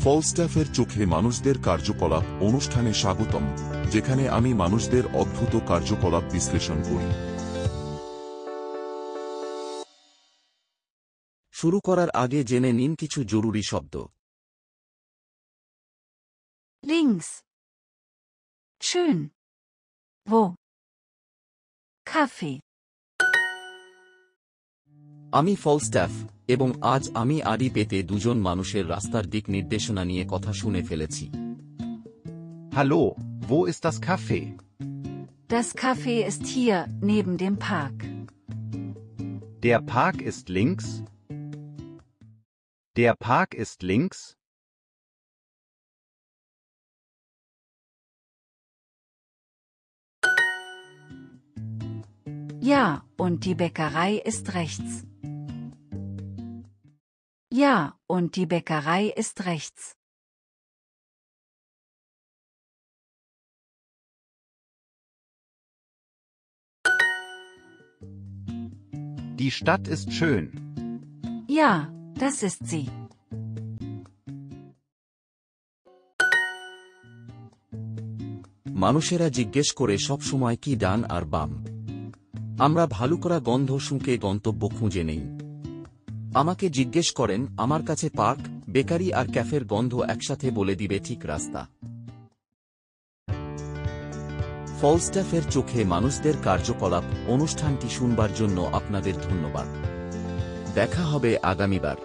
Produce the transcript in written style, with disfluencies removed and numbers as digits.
ফলস্টাফের চোখে মানুষদের কার্যকলাপ অনুষ্ঠানে স্বাগতম, যেখানে আমি মানুষদের অদ্ভুত কার্যকলাপ বিশ্লেষণ করি। শুরু করার আগে জেনে নিন কিছু জরুরি শব্দ। Links. Schön. Wo? Kaffee. আমি ফলস্টাফ, এবং আজ আমি আড়ি পেতে দুজন মানুষের রাস্তার দিক নির্দেশনা নিয়ে কথা শুনে ফেলেছি। Hallo, wo ist das Café? Das Café ist hier, neben dem Park. Der Park ist links. Der Park ist links. Ja, und die Bäckerei ist rechts. Ja, und die Bäckerei ist rechts. Die Stadt ist schön. Ja, das ist sie. মানুষেরা জিজ্ঞেস করে সবসময় কি ডান আর বাম। আমরা ভালো করা গন্ধ শুঁকে গন্তব্য খুঁজে নেই। আমাকে জিজ্ঞেস করেন, আমার কাছে পার্ক, বেকারি আর ক্যাফের গন্ধ একসাথে বলে দিবে ঠিক রাস্তা। ফলস্টাফের চোখে মানুষদের কার্যকলাপ অনুষ্ঠানটি শুনবার জন্য আপনাদের ধন্যবাদ। দেখা হবে আগামীবার।